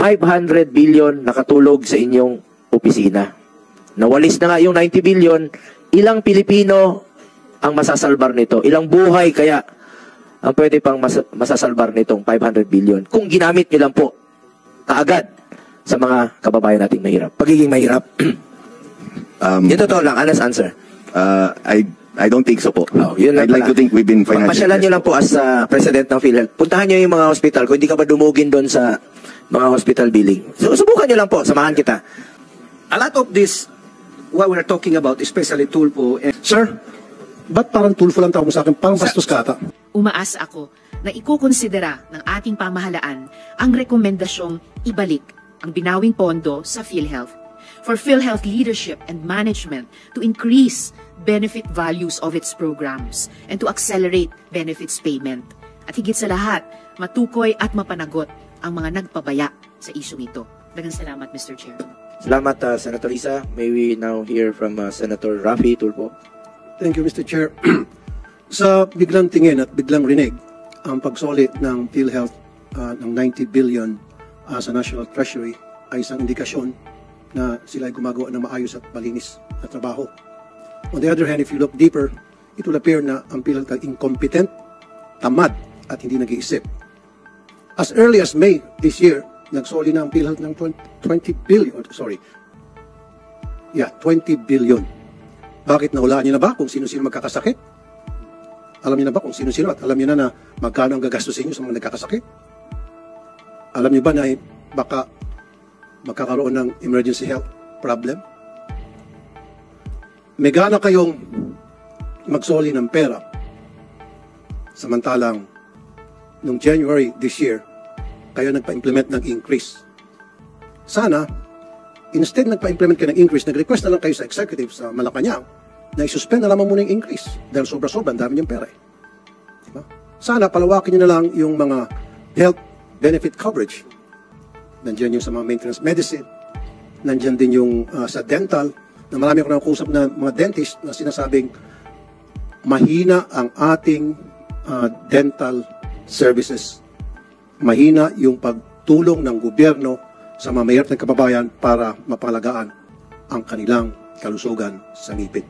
500 billion nakatulog sa inyong opisina. Nawalis na nga yung 90 billion, ilang Pilipino ang masasalbar nito? Ilang buhay kaya ang pwede pang masasalbar nitong 500 billion? Kung ginamit nyo lang po kaagad sa mga kababayan nating mahirap. Pagiging mahirap. Yung totoo lang, honest answer. I don't think so po. Yun I'd like to think we've been financially... Pasyalan nyo lang po as President ng PhilHealth. Puntahan nyo yung mga hospital. Kung hindi ka ba dumugin doon sa mga hospital billing. Subukan nyo lang po. Samahan kita. A lot of this, what we're talking about, especially Tulfo... Sir, ba't parang Tulfo lang tawag mo sa akin? Parang bastos ka ata. Umaasa ako na ikukonsidera ng ating pamahalaan ang rekomendasyong ibalik ang binawing pondo sa PhilHealth for PhilHealth leadership and management to increase benefit values of its programs and to accelerate benefits payment. At higit sa lahat, matukoy at mapanagot ang mga nagpabaya sa isyong ito. Daghang salamat, Mr. Chair. Salamat, Senator Isa. May we now hear from Senator Raffy Tulfo. Thank you, Mr. Chair. Sa biglang tingin at biglang rinig, ang pagsoli ng PhilHealth ng 90 billion sa National Treasury ay isang indikasyon na sila ay gumagawa ng maayos at malinis na trabaho. On the other hand, if you look deeper, it will appear na ang PhilHealth ay incompetent, tamad, at hindi nag-iisip. As early as May this year, nagsoli na ang PhilHealth ng 20 billion. 20 billion. Bakit nahulaan niyo na ba kung sino-sino magkakasakit? Alam niyo na ba kung sino-sino at alam niyo na magkano ang gagastusin niyo sa mga nagkakasakit? Alam niyo ba na baka magkakaroon ng emergency health problem? May gana kayong magsoli ng pera. Samantalang, noong January this year, kayo nagpa-implement ng increase. Sana, instead nagpa-implement kayo ng increase, nag-request na lang kayo sa executive sa Malacanang na isuspend na lamang muna yung increase dahil sobra-sobra, ang dami niyong pera. Diba? Sana, palawakin niyo na lang yung mga health benefit coverage. Nandiyan yung sa mga maintenance medicine. Nandiyan din yung sa dental, na marami ako nakakusap na mga dentist na sinasabing mahina ang ating dental services. Mahina yung pagtulong ng gobyerno sa mga mahirap ng kababayan para mapangalagaan ang kanilang kalusugan sa ngipin.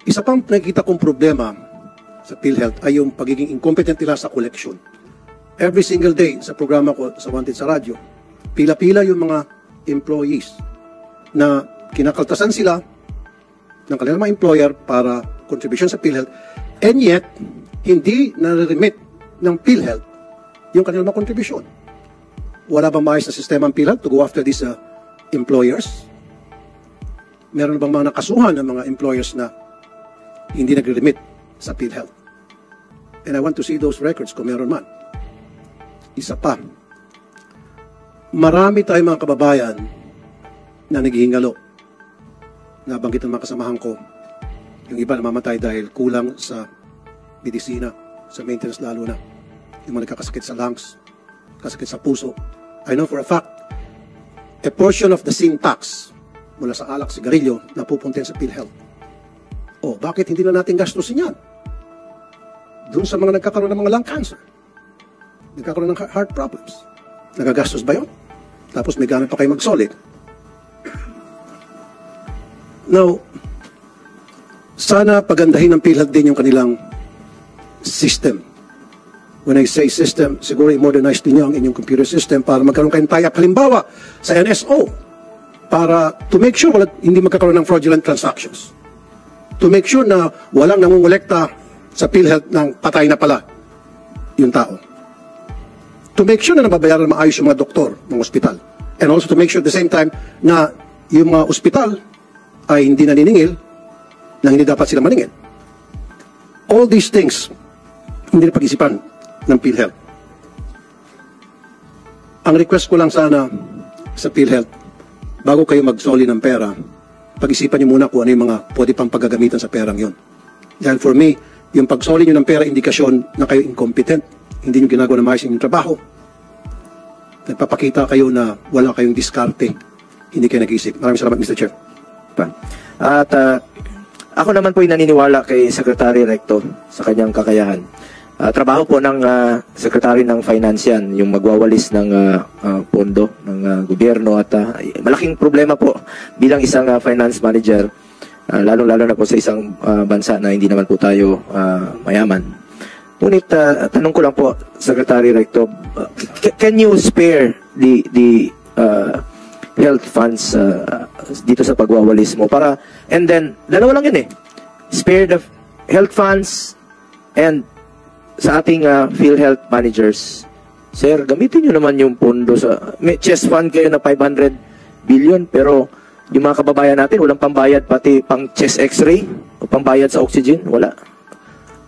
Isa pang nakikita kong problema sa PhilHealth ay yung pagiging incompetent nila sa collection. Every single day sa programa ko sa Wanted sa radyo, pila-pila yung mga employees na kinakaltasan sila ng kanilang mga employer para contribution sa PhilHealth, and yet, hindi nare-remit ng PhilHealth yung kanilang mga contribution. Wala bang maayos na sistema ng PhilHealth to go after these employers? Meron bang mga nakasuhan ng mga employers na hindi nagre-remit sa PhilHealth? And I want to see those records kung meron man. Isa pa, marami tayong mga kababayan na naghihingalo. Nabanggit ng mga kasamahan ko, yung iba namamatay dahil kulang sa medisina, sa maintenance lalo na. Yung mga nagkakasakit sa lungs, kasakit sa puso. I know for a fact, a portion of the sin tax mula sa alak, sigarilyo, napupuntin sa PhilHealth. Oh, bakit hindi na natin gastusin yan? Doon sa mga nagkakaroon ng mga lung cancer, nagkakaroon ng heart problems. Nagagastos ba yun? Tapos may gamit pa kayo mag-solid. Now, sana pagandahin ng PhilHealth din yung kanilang system. When I say system, siguro i-modernize din nyo ang inyong computer system para magkaroon kayong tie-up. Halimbawa, sa NSO, para to make sure hindi magkakaroon ng fraudulent transactions. To make sure na walang nangungulekta sa PhilHealth ng patay na pala yung tao. To make sure na nababayaran na maayos yung mga doktor ng ospital. And also to make sure at the same time na yung mga ospital ay hindi naniningil na hindi dapat sila maningil. All these things, hindi na pag-isipan ng PhilHealth. Ang request ko lang sana sa PhilHealth, bago kayo magsoli ng pera, pag-isipan niyo muna kung ano yung mga pwede pang paggagamitan sa perang yon. Dahil for me, yung pagsoli niyo ng pera, indikasyon na kayo incompetent, hindi niyo ginagawa na maayos yung trabaho. Nagpapakita kayo na wala kayong diskarte, hindi kayo nag-iisip. Maraming salamat, Mr. Chair. At ako naman po ay naniniwala kay Secretary Recto sa kanyang kakayahan. trabaho po ng Secretary ng Finance yan, yung magwawalis ng pondo ng gobyerno at malaking problema po bilang isang finance manager, lalo-lalo na po sa isang bansa na hindi naman po tayo mayaman. Ngunit tanong ko lang po, Secretary Recto, can you spare the health funds dito sa pagwawalis mo para, and then dalawa lang yun spare the health funds and sa ating PhilHealth managers. Sir, gamitin nyo naman yung pondo sa, may chest fund kayo na 500 billion pero yung mga kababayan natin walang pambayad pati pang chest x-ray o pambayad sa oxygen, wala.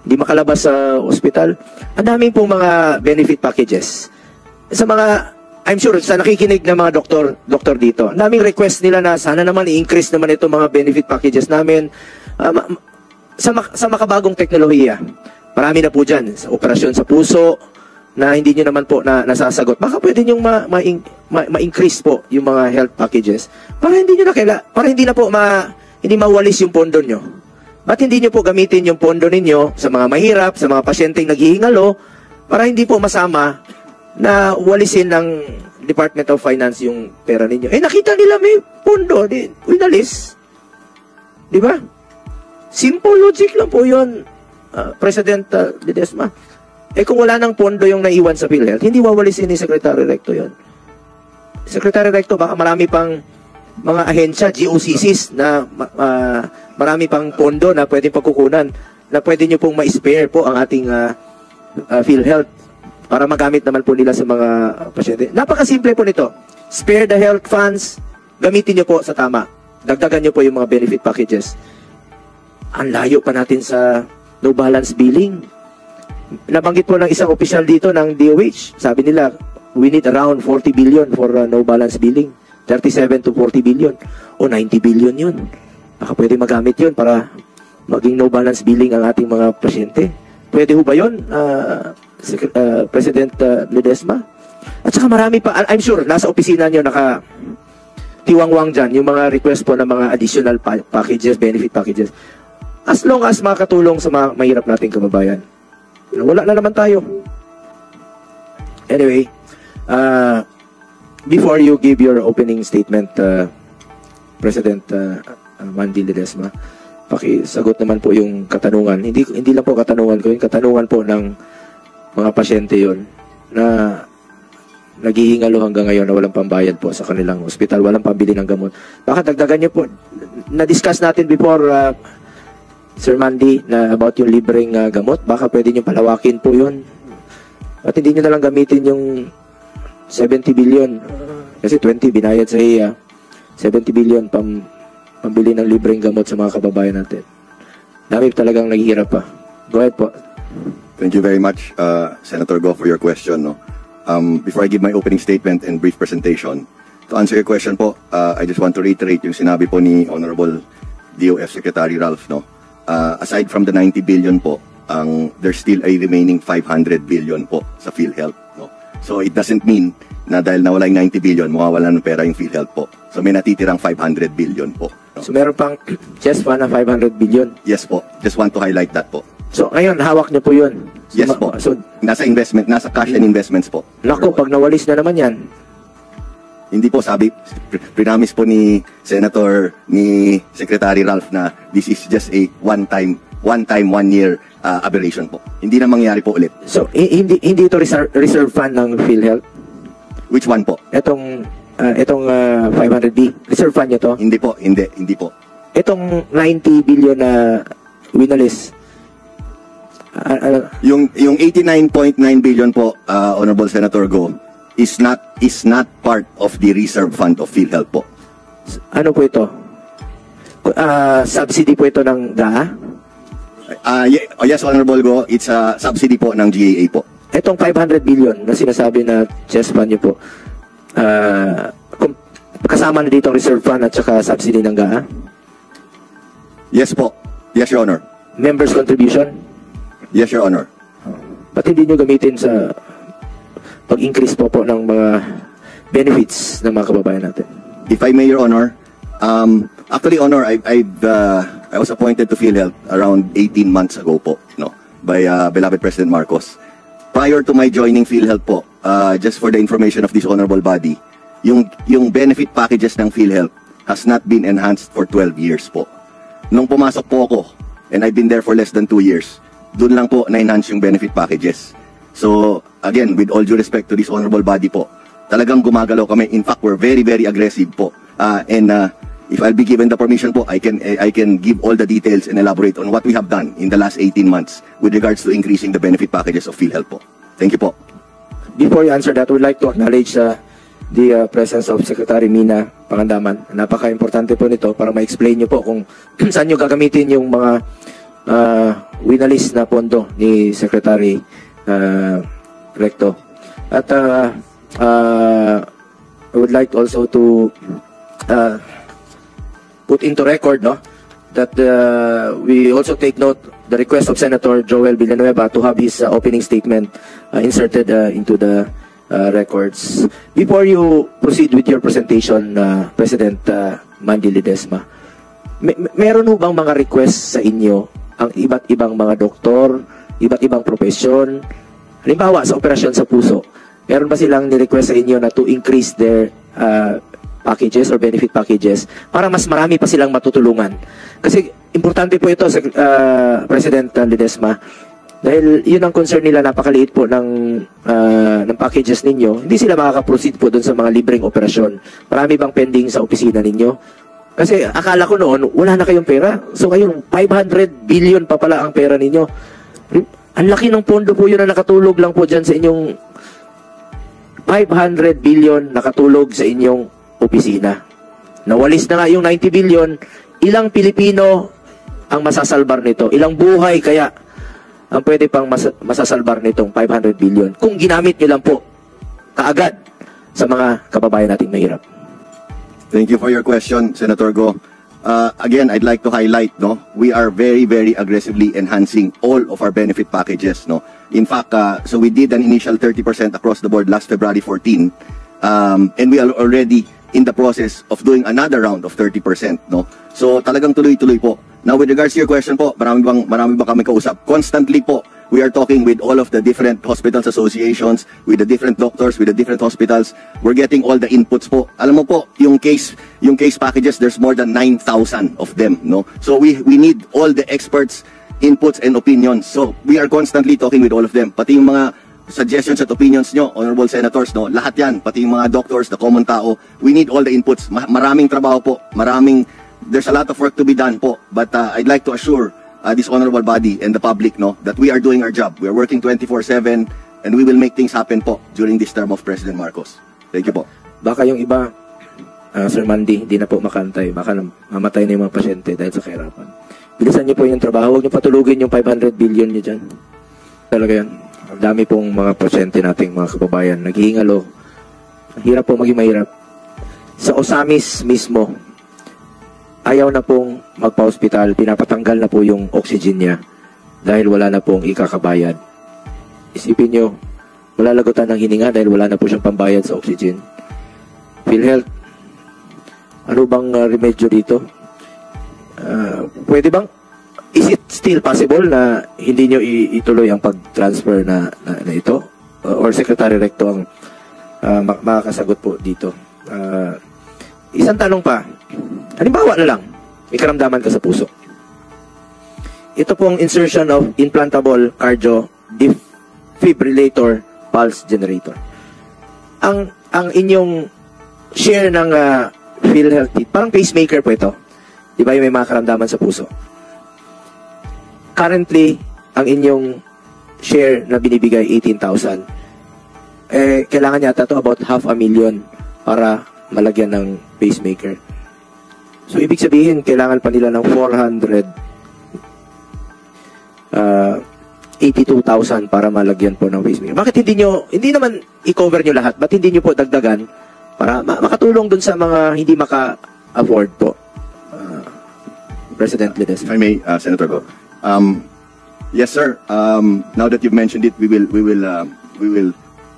Hindi makalabas sa ospital. Ang daming pong mga benefit packages. Sa mga, I'm sure, sa nakikinig ng mga doktor dito, ang daming request nila na sana naman i-increase naman itong mga benefit packages namin sa makabagong teknolohiya. Marami na po dyan, sa operasyon sa puso, na hindi nyo naman po nasasagot. Baka pwede nyo ma-increase po yung mga health packages para hindi nyo para hindi na po hindi mawalis yung pondo nyo. Ba't hindi nyo po gamitin yung pondo ninyo sa mga mahirap, sa mga pasyenteng naghihingalo, para hindi po masama na walisin ng Department of Finance yung pera ninyo. Nakita nila may pondo, winalis. Di ba? Simple logic lang po yun, President Ledesma. Kung wala nang pondo yung naiwan sa PhilHealth, hindi wawalisin ni Secretary Recto yun. Secretary Recto, baka marami pang mga ahensya, GOCCs, na marami pang pondo na pwedeng pagkukunan, na pwede nyo pong ma-spare po ang ating PhilHealth para magamit naman po nila sa mga pasyente. Napakasimple po nito. Spare the health funds, gamitin nyo po sa tama. Dagdagan nyo po yung mga benefit packages. Ang layo pa natin sa no balance billing. Nabanggit po ng isang opisyal dito ng DOH. Sabi nila, we need around 40 billion for no balance billing. 37 to 40 billion. O 90 billion yun. Baka pwede magamit yun para maging no balance billing ang ating mga pasyente. Pwede ho ba yun, President Ledesma? At saka marami pa, I'm sure, nasa opisina nyo tiwangwang dyan, yung mga request po ng mga additional packages, benefit packages. As long as makatulong sa mga mahirap nating kababayan. Wala na naman tayo. Anyway, before you give your opening statement, President Mandy Ledesma, pakisagot naman po yung katanungan. Hindi lang po katanungan ko, yung katanungan po ng mga pasyente yon na naghihingalo hanggang ngayon na walang pambayad po sa kanilang ospital, walang pambili ng gamot. Baka dagdagan nyo po, na-discuss natin before, Sir Mandy, na about yung libreng gamot. Baka pwede nyo palawakin po yun. At hindi nyo nalang gamitin yung 70 billion. Kasi 20 binayad sa iya. 70 billion pambili ng libreng gamot sa mga kababayan natin. Dami talagang naghihirap pa. Go ahead po. Thank you very much, Senator Go, for your question. No? Before I give my opening statement and brief presentation, to answer your question po, I just want to reiterate yung sinabi po ni Honorable DOF Secretary Ralph. No? Aside from the 90 billion po, there's still a remaining 500 billion po sa PhilHealth. No? So it doesn't mean na dahil nawala yung 90 billion, mawawala ng pera yung PhilHealth po. So may natitirang 500 billion po. No? So meron pang chest fund na 500 billion? Yes po. Just want to highlight that po. So ngayon, hawak nyo po yun? So, yes po. So, nasa cash and investments po. Naku, pag nawalis na naman yan. Hindi po, sabi, prinamis po ni Senator, ni Secretary Ralph na this is just a one-time, 1 year aberration po. Hindi na mangyayari po ulit. So, hindi ito reserve fund ng PhilHealth? Which one po? Itong 500B, reserve fund nyo to? Hindi po, hindi po. Itong 90 billion na winalis, yung 89.9 billion po, Honorable Senator Go, is not part of the reserve fund of PhilHealth po. Ano po ito? Subsidy po ito ng DAA? Yes, Honorable Go, it's a subsidy po ng GAA po. Itong 500 billion na sinasabi na chest fund nyo po, kasama na dito ang reserve fund at saka subsidy ng DAA? Yes po. Yes, Your Honor. Members contribution? Yes, Your Honor. Ba't hindi nyo gamitin sa pag-increase po ng mga benefits ng mga kababayan natin? If I may, Your Honor, actually, Honor, I was appointed to PhilHealth around 18 months ago po. No? by beloved President Marcos. Prior to my joining PhilHealth po, just for the information of this honorable body, yung benefit packages ng PhilHealth has not been enhanced for 12 years po. Nung pumasok po ako, and I've been there for less than 2 years, doon lang po na-enhance yung benefit packages. So, again, with all due respect to this honorable body po, talagang gumagalaw kami. In fact, we're very, very aggressive po. If I'll be given the permission po, I can give all the details and elaborate on what we have done in the last 18 months with regards to increasing the benefit packages of PhilHealth po. Thank you po. Before you answer that, I would like to acknowledge the presence of Secretary Mina Pangandaman. Napaka-importante po nito para ma-explain nyo po kung saan nyo gagamitin yung mga winalis na pondo ni Secretary Recto. At I would like also to put into record that we also take note the request of Senator Joel Villanueva to have his opening statement inserted into the records. Before you proceed with your presentation, President Mandy Ledesma, meron ho bang mga request sa inyo ang iba't ibang mga doktor, iba't ibang profesyon? Halimbawa, sa operasyon sa puso, meron ba silang ni-request sa inyo na to increase their packages or benefit packages para mas marami pa silang matutulungan? Kasi importante po ito, President Ledesma, dahil yun ang concern nila, napakaliit po ng packages ninyo. Hindi sila makaka-proceed po doon sa mga libreng operasyon. Marami bang pending sa opisina ninyo? Kasi akala ko noon, wala na kayong pera. So ngayon, 500 billion pa pala ang pera ninyo. Ang laki ng pondo po yun na nakatulog lang po dyan sa inyong 500 billion nakatulog sa inyong opisina. Nawalis na nga yung 90 billion. Ilang Pilipino ang masasalbar nito? Ilang buhay kaya ang pwede pang masasalbar nitong 500 billion kung ginamit nyo lang po kaagad sa mga kababayan nating mahirap? Thank you for your question, Senator Go. Again, I'd like to highlight, we are very, very aggressively enhancing all of our benefit packages, In fact, so we did an initial 30% across the board last February 14, and we are already in the process of doing another round of 30%, So talagang tuloy-tuloy po. Now, with regards to your question po, marami ba kami kausap? Constantly po, we are talking with all of the different hospitals associations, with the different doctors, with the different hospitals. We're getting all the inputs po. Alam mo po, yung case packages, there's more than 9,000 of them, So we need all the experts' inputs and opinions. So we are constantly talking with all of them. Pati yung mga suggestions at opinions nyo, honorable senators, lahat yan, pati yung mga doctors, the common tao, we need all the inputs. Maraming trabaho po, there's a lot of work to be done po, but I'd like to assure this honorable body and the public that we are doing our job. We are working 24/7 and we will make things happen po during this term of President Marcos. Thank you po. Baka yung iba, Sir Mandy, hindi na po makantay. Baka mamatay na yung mga pasyente dahil sa kahirapan. Bilisan niyo po yung trabaho. Huwag niyo patulugin yung 500 billion niyo dyan. Talaga yan. Ang dami pong mga pasyente nating mga kababayan naghihingalo. Hirap po maging mahirap. Sa Osamis mismo, ayaw na pong magpa-hospital, pinapatanggal na po yung oxygen niya dahil wala na pong ikakabayad. Isipin nyo, malalagutan ng hininga dahil wala na po siyang pambayad sa oxygen. PhilHealth, ano bang remedyo dito? Pwede bang, is it still possible na hindi nyo ituloy ang pag-transfer na ito? Or Secretary Recto ang makakasagot po dito? Isang tanong pa, halimbawa na lang, may karamdaman ka sa puso. Ito pong insertion of implantable cardio defibrillator pulse generator. Ang inyong share ng PhilHealth, parang pacemaker po ito. Di ba yung may mga karamdaman sa puso? Currently, ang inyong share na binibigay 18,000. Kailangan yata to about 500,000 para malagyan ng pacemaker. So, ibig sabihin, kailangan pa nila ng 482,000 para malagyan po ng pacemaker. Bakit hindi naman i-cover nyo lahat? Ba't hindi nyo po dagdagan para makatulong dun sa mga hindi maka-afford po? President Ledesma. If I may, Senator Go. Yes, sir. Now that you've mentioned it, we will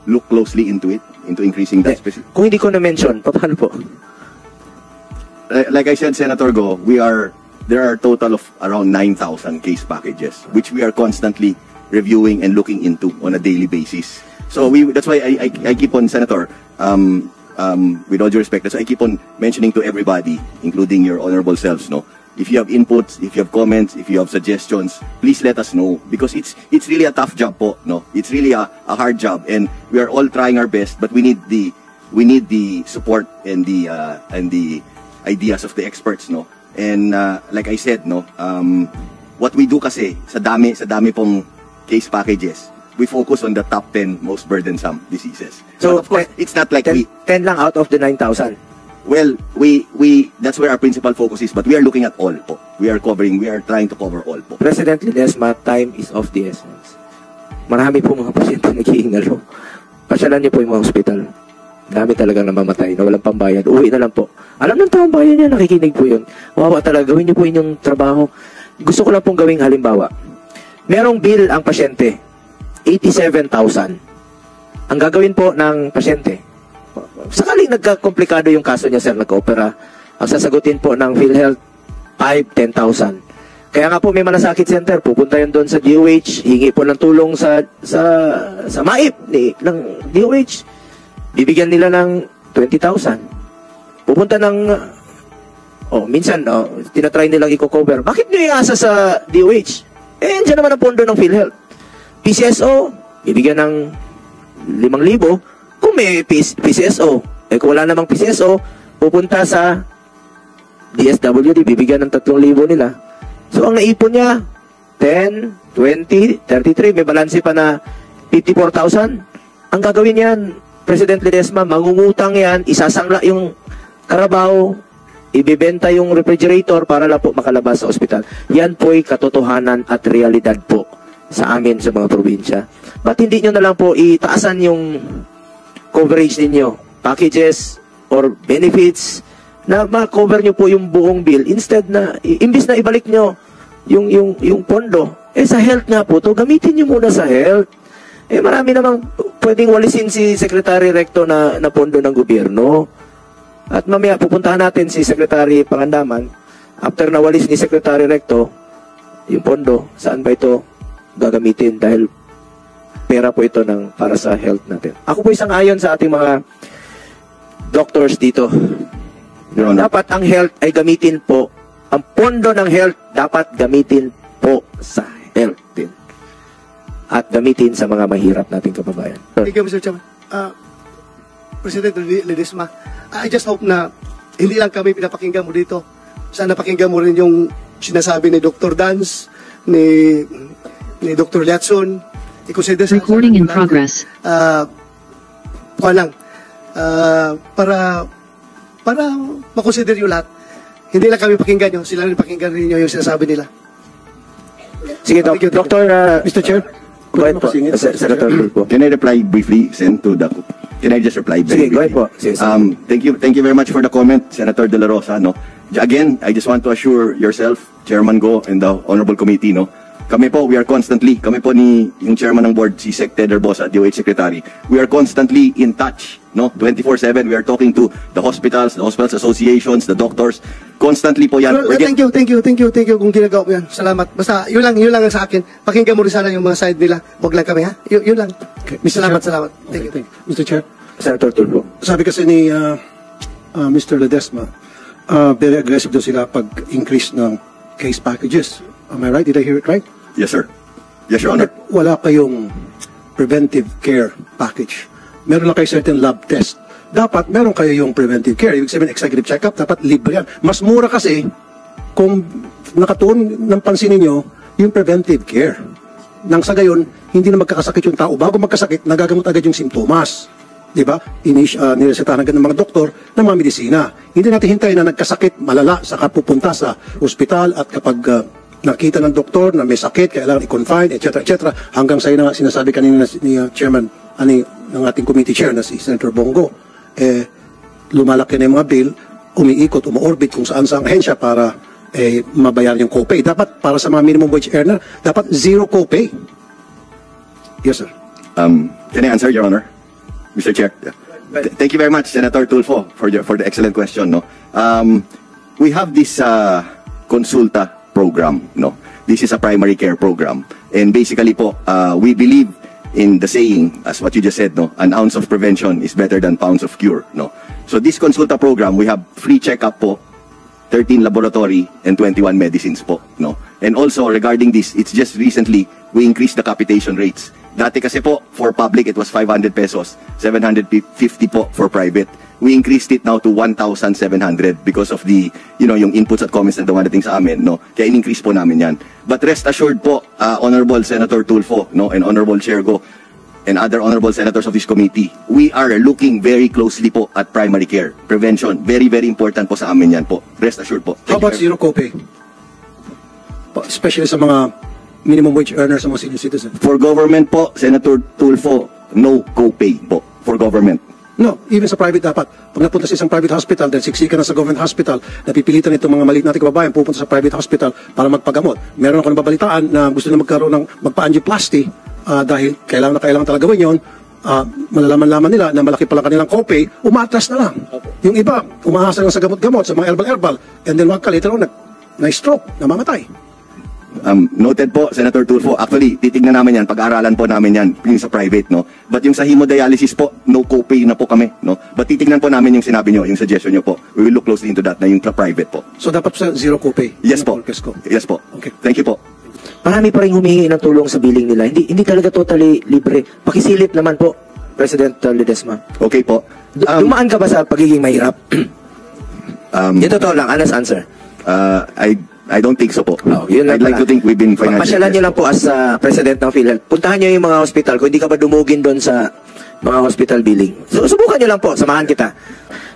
look closely into it, into increasing that specific. Kung hindi ko na-mention, paano po? Like I said, Senator Go, there are a total of around 9,000 case packages, which we are constantly reviewing and looking into on a daily basis. So that's why I keep on, Senator, with all due respect, that's why I keep on mentioning to everybody, including your honorable selves, no? If you have inputs, if you have comments, if you have suggestions, please let us know, because it's really a tough job po, no? It's really a hard job, and we are all trying our best, but we need the support and the ideas of the experts, no? And like I said, no, what we do kasi sa dami pong case packages, we focus on the top 10 most burdensome diseases. So, but of course, it's not like 10 lang out of the 9,000. well, that's where our principal focus is, but we are looking at all po. We are trying to cover all po. President Ledesma, time is of the essence. Marami po mga pasyente nag-iingalo. Pasyalan niyo po yung mga hospital. Dami talagang namamatay na walang pambayad. Uwi na lang po. Alam ng taong bayan niya, nakikinig po yun. Wawa talaga, gawin niyo po inyong trabaho. Gusto ko lang pong gawing halimbawa. Merong bill ang pasyente, 87,000. Ang gagawin po ng pasyente, sakaling nagkakomplikado yung kaso niya, sir, nag-opera, ang sasagutin po ng PhilHealth, 5,000, 10,000. Kaya nga po may malasakit center, pupunta yun doon sa DOH, hingi po ng tulong sa MAIP ng DOH. Bibigyan nila ng 20,000. Pupunta ng, minsan, tinatry nilang i-cover. Bakit nyo iasa sa DOH? Diyan naman ang pondo ng PhilHealth. PCSO, bibigyan ng 5,000. Kung may PCSO, kung wala namang PCSO, pupunta sa DSWD, bibigyan ng 3,000 nila. So, ang naipon niya, 10, 20, 33, may balanse pa na 54,000. Ang gagawin yan, President Ledesma, mangungutang yan, isasangla yung karabaw, ibibenta yung refrigerator para lang po makalabas sa ospital. Yan po'y katotohanan at realidad po sa amin sa mga probinsya. Ba't hindi nyo na lang po itaasan yung coverage ninyo, packages or benefits na ma-cover nyo po yung buong bill instead na, imbis na ibalik nyo yung pondo, sa health nga po to, gamitin nyo muna sa health. Marami namang pwedeng walisin si Secretary Recto na pondo ng gobyerno. At mamaya pupuntahan natin si Secretary Pangandaman, after na walis ni Secretary Recto yung pondo, saan ba ito gagamitin dahil pera po ito para sa health natin. Ako po isang ayon sa ating mga doctors dito. Dapat ang health ay gamitin po, ang pondo ng health dapat gamitin po sa health din. At gamitin sa mga mahirap nating kababayan. Thank you, Mr. Chairman. President Ledesma, I just hope na hindi lang kami pinapakinggan mo dito. Sana pakinggan mo rin yung sinasabi ni Dr. Dance, ni Dr. Liatson. Recording in progress. Para makonsider yung lahat. Hindi lang kami pakinggan nyo, sila rin pakinggan rin nyo yung sinasabi nila. Sige, Dr. Mr. Chair, go ahead po. Senator Tulfo. Can I reply briefly, Sen, can I just reply very Sige, go ahead po. briefly? Sige. Thank you very much for the comment, Senator De La Rosa, no? Again, I just want to assure yourself, Chairman Go, and the Honorable Committee, no? Kami po ni yung chairman ng board, si Sec. Ted Herbosa, DOH Secretary, we are constantly in touch, no? 24/7, we are talking to the hospitals associations, the doctors, constantly po yan. Thank you kung ginagawa mo yan. Salamat. Basta, yun lang ang sa akin. Pakinggan mo rin sana yung mga side nila. Huwag lang kami, ha? Yun lang. Okay. Salamat. Thank you. Mr. Chair, Senator Tulfo. sabi kasi ni Mr. Ledesma, very aggressive daw sila pag-increase ng case packages. Am I right? Did I hear it right? Yes, sir. Yes, Your Honor. Wala kayong preventive care package. Meron lang kayo certain lab test. Dapat meron kayo yung preventive care. Ibig sabihin, executive check-up, dapat libre yan. Mas mura kasi kung nakatuon ng pansin ninyo yung preventive care. Nang sa gayon, hindi na magkakasakit yung tao. Bago magkasakit, nagagamot agad yung simptomas. Diba? Niresetahan agad ng mga doktor ng mga medisina. Hindi natin hintayin na nagkasakit, malala, saka pupunta sa ospital at kapag nakita ng doktor na may sakit, kailangan i-confine, etc. Hanggang sa na sinasabi kanina ni Chairman, ng ating committee chair na si Senator Bongo, lumalaki na yung mga bill, umiikot, umu-orbit kung saan sa ahensya para mabayaran yung copay. Dapat para sa mga minimum wage earner, dapat zero copay. Yes, sir. Can I answer, Your Honor? Mr. Chair. Thank you very much, Senator Tulfo, for the excellent question. No, we have this consulta program. No, this is a primary care program. And basically po, we believe in the saying, as what you just said, no, an ounce of prevention is better than pounds of cure, no. So this Consulta program, we have free checkup po, 13 laboratory and 21 medicines po, no. And also regarding this, it's just recently we increased the capitation rates. Dati kasi po for public it was 500 pesos, 750 po for private. We increased it now to 1,700 because of the, yung inputs at comments na dumadating sa amin, no? Kaya in-increase po namin yan. But rest assured po, Honorable Senator Tulfo, no, and Honorable Chair Go, and other honorable senators of this committee, we are looking very closely po at primary care, prevention. Very, very important po sa amin yan po. Rest assured po. How Thank about you, sir. zero copay? Especially sa mga minimum wage earners sa mga senior citizens. For government po, Senator Tulfo, no copay po for government. No, even sa private dapat. Pag napunta sa isang private hospital, then siksikan na sa government hospital, napipilitan itong mga maliit nating kababayan pupunta sa private hospital para magpagamot. Meron ako nababalitaan na gusto na magkaroon ng magpa-angioplasty dahil kailangan talaga gawin yun. Malalaman-laman nila na malaki pala kanilang copay, umatras na lang. Yung iba, umahasa lang sa gamot-gamot, sa mga herbal, and then wag ka later on, na-stroke, namamatay. Noted po, Senator Tulfo. Actually, titignan namin yan, pag-aaralan po namin yan, yung sa private, no? But yung sa hemodialysis po, no copay na po kami, no? But titignan po namin yung sinabi nyo, yung suggestion nyo po. We will look closely into that, na yung sa private po. So dapat sa zero copay? Yes po. Yes po. Okay. Thank you po. Marami pa rin humihingi ng tulong sa billing nila. Hindi talaga totally libre. Pakisilip naman po, President Ledesma. Okay po. Dumaan ka ba sa pagiging mahirap? Yung totoo lang, honest answer. I don't think so po. Yun lang I'd like pala. to think we've been financially... Pasyalan nyo lang po as President ng PhilHealth. Puntahan nyo yung mga hospital. Kung hindi ka ba dumugin doon sa mga hospital billing. Subukan nyo lang po. Samahan kita.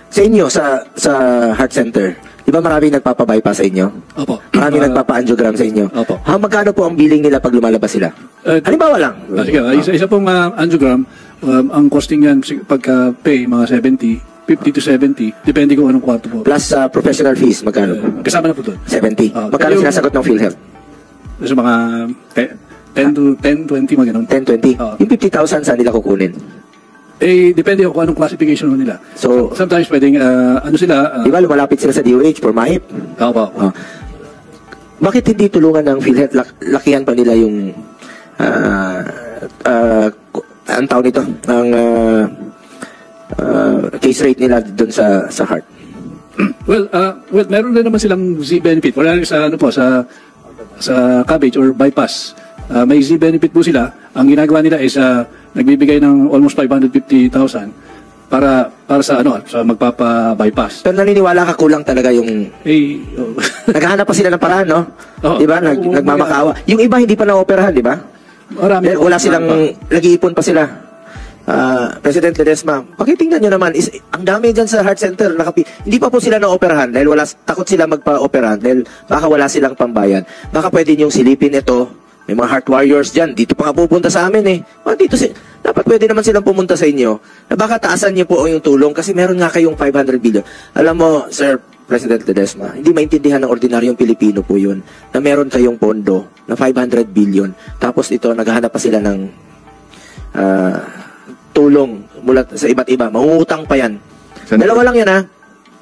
Sa inyo, sa heart center, di ba maraming nagpapabypass sa inyo? Opo. Maraming nagpapa-angiogram sa inyo? Opo. Magkano po ang billing nila pag lumalabas sila? Halimbawa lang. Sige, isa pong angiogram, ang costing yan pagka-pay, mga 50 to 70, depende kung anong kwarto po. Plus professional fees, magkano? Kasama na po doon. 70. Magkano yung- sinasagot ng PhilHealth? Sa mga 10 to 10, 20, mga ganun. 10-20. Oo. Yung 50,000 saan nila kukunin? Depende kung anong classification mo nila. So, Sometimes pwedeng, di ba lumalapit sila sa DOH for MAIP? Opo. Bakit hindi tulungan ng PhilHealth? Lakihan pa nila yung ang tawag nito? Ang case rate nila doon sa heart. Well, meron din naman silang Z-benefit. Wala sa sa cabbage or bypass. May Z-benefit po sila. Ang ginagawa nila is nagbibigay ng almost 550,000 para sa sa magpapa-bypass. Pero naniniwala ka kulang talaga yung naghahanap pa sila ng paraan, no? Oo. Di ba? Nagmamakaawa. Yung iba hindi pa na-operahan, di ba? Marami. Wala silang, nag-iipon pa sila. President Ledesma, pakitingnan nyo naman, ang dami dyan sa heart center, hindi pa po sila na-operahan dahil takot sila magpa-operahan dahil baka wala silang pambayan. Baka pwede nyong silipin ito, may mga heart warriors dyan, dito pa nga pupunta sa amin eh. Dapat pwede naman silang pumunta sa inyo, na baka taasan nyo po yung tulong kasi meron nga kayong 500 billion. Alam mo, Sir President Ledesma, hindi maintindihan ng ordinaryong Pilipino po yun, na meron kayong pondo na 500 billion, tapos ito, naghahanap pa sila ng tulong mula sa iba't iba. Mangungutang pa yan. Dalawa lang yan ha.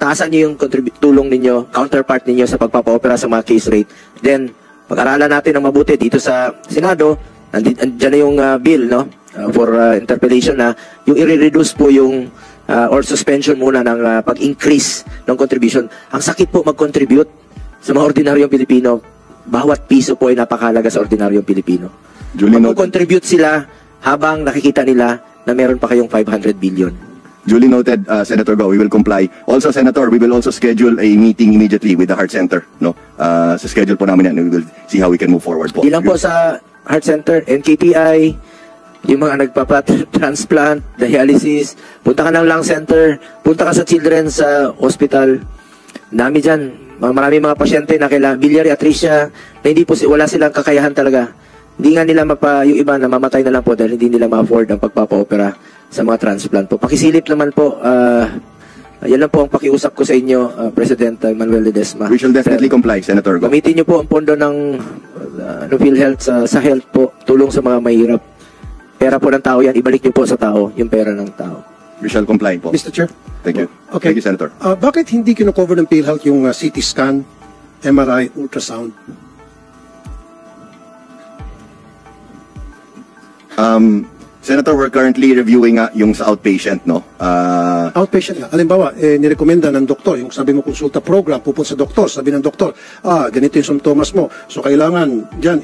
Taasan nyo yung tulong ninyo, counterpart ninyo sa pagpapa-opera sa mga case rate. Then, pag-aralan natin ng mabuti dito sa Senado, andyan na yung bill, no? For interpellation na yung i-reduce po yung or suspension muna ng pag-increase ng contribution. Ang sakit po mag-contribute sa mga ordinaryong Pilipino. Bawat piso po ay napakahalaga sa ordinaryong Pilipino. Mag-contribute sila habang nakikita nila na meron pa kayong 500 billion. Duly noted, Senator Go, we will comply. Also, Senator, we will also schedule a meeting immediately with the heart center. No, sa schedule po namin yan, we will see how we can move forward po. Ilan po sa heart center, NKTI, yung mga nagpapa-transplant, dialysis, punta ka ng lung center, punta ka sa children's hospital. Dami dyan. Marami mga pasyente na biliary atresia, na hindi po, wala silang kakayahan talaga. Hindi nga nila yung iba namamatay na lang po dahil hindi nila ma-afford ang pagpapa-opera sa mga transplant po. Pakisilip naman po, yan lang po ang pakiusap ko sa inyo, President Manuel Ledesma. We shall definitely comply, Senator Go. Gamitin niyo po ang pondo ng PhilHealth sa health po, tulong sa mga mahirap. Pera po ng tao yan, ibalik niyo po sa tao yung pera ng tao. We shall comply po. Mr. Chair? Thank you. Okay. Thank you, Senator. Bakit hindi kino-cover ng PhilHealth yung CT scan, MRI, ultrasound? Senator, we're currently reviewing yung sa outpatient, no? Outpatient nga. Halimbawa, nirekomenda ng doktor, yung sabi mo konsulta program, pupunta sa doktor, sabi ng doktor, ganito yung symptoms mo. So, kailangan dyan,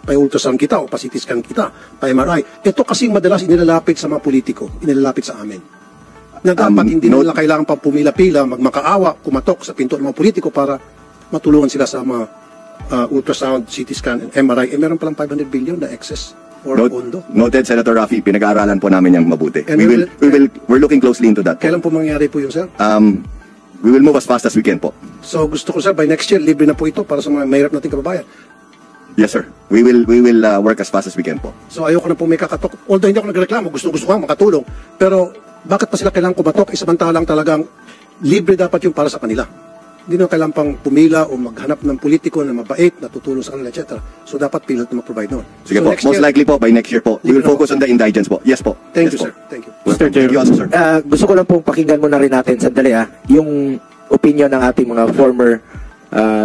pa-ultrasound kita o pa-CT scan kita, pa-MRI. Ito kasi madalas inilalapit sa mga politiko, inilalapit sa amin. Na dapat hindi nila kailangan pa pumila-pila, magmakaawa, kumatok sa pinto ng mga politiko para matulungan sila sa mga ultrasound, CT scan, and MRI. Meron palang 500 billion na excess. Noted, Senator Raffy, pinag-aaralan po namin yung mabuti. And We're looking closely into that. Kailan po mangyari po yun, sir? We will move as fast as we can po. So gusto ko, sir, by next year, libre na po ito para sa mga mahirap nating kababayan. Yes, sir. We will work as fast as we can po. So ayoko na po may kakatok. Although hindi ako nagreklamo, gusto ko makatulong. Pero bakit pa sila kailangan kumatok? Samantalang talagang libre dapat yung para sa kanila. Hindi na kailangan pang pumila o maghanap ng politiko na mabait, na tutulong sa kanila, etc. So dapat PhilHealth na mag-provide noon. Sige po, most likely po by next year po. We will focus on the indigents po. Yes po. Thank you, Yes po. sir. Thank you. Mr. Chair, Thank you also, sir. gusto ko lang pong pakinggan muna rin natin sandali yung opinion ng ating mga former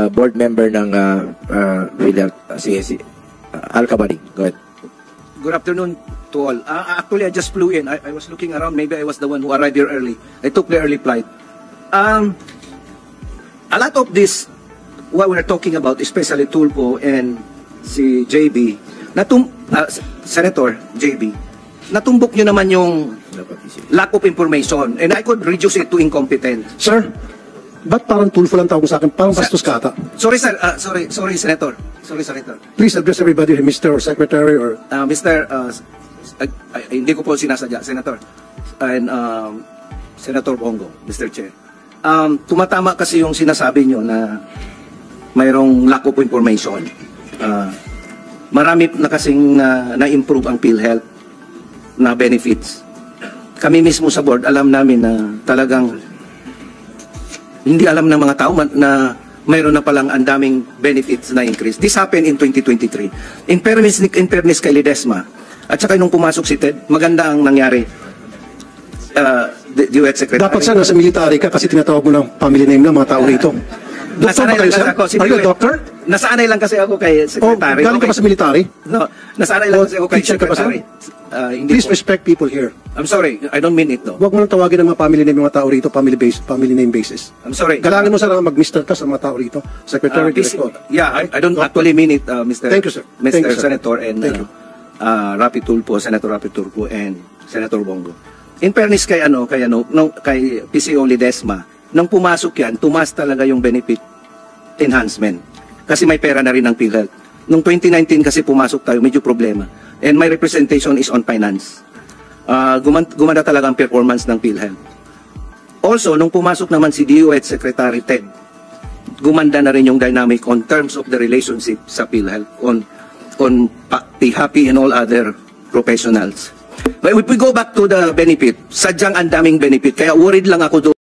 board member ng PhilHealth, si Al Cabaring. Go ahead. Good afternoon to all. Actually, I just flew in. I was looking around. Maybe I was the one who arrived here early. I took the early flight. A lot of this, what we're talking about, especially Tulfo and si JB, Senator JB, natumbok nyo naman yung lack of information, and I could reduce it to incompetent. Sir, ba't parang Tulfo lang tawag sa akin? Parang bastos ka ata. Sorry, sir. Sorry, Senator. Sorry, Senator. Please address everybody, Mr. or Secretary or... Hindi ko po sinasadya, Senator. And Senator Bongo, Mr. Chair. Tumatama kasi yung sinasabi nyo na mayroong lack of information. Marami na kasing na-improve ang PhilHealth na benefits. Kami mismo sa board, alam namin na talagang hindi alam ng mga tao na mayroon na palang ang daming benefits na increase. This happened in 2023. In fairness kay Ledesma, at saka nung pumasok si Ted, maganda ang nangyari. DOH Secretary. Dapat sana sa military ka kasi tinatawag mo ng family name ng mga tao rito. Doktor ba kayo, sir? Are you a doctor? Nasanay lang kasi ako kay Secretary. Galing ka ba sa military? No, nasanay lang kasi ako kay Teacher ka ba, sir? Secretary. Please respect people here. I'm sorry, I don't mean it though. Huwag mo nang tawagin ng mga family name ng mga tao rito, family name basis. I'm sorry. Galangin mo sana mag-Mr. ka sa mga tao rito. Secretary, Director. Yeah, I don't actually mean it, Mr. Thank you, sir. Mr. Thank you, sir. Senator and Thank you. Rapi Tulfo, Senator Rapi Tulfo and Senator Bongo. In fairness kay PCO Ledesma, nang pumasok yan, tumaas talaga yung benefit enhancement. Kasi may pera na rin ng PhilHealth. Noong 2019 kasi pumasok tayo, medyo problema. And my representation is on finance. Gumanda talaga ang performance ng PhilHealth. Also, nung pumasok naman si DOH Secretary Ted, gumanda na rin yung dynamic on terms of the relationship sa PhilHealth on the happy and all other professionals. But if we go back to the benefit, sadyang ang daming benefit. Kaya worried lang ako doon.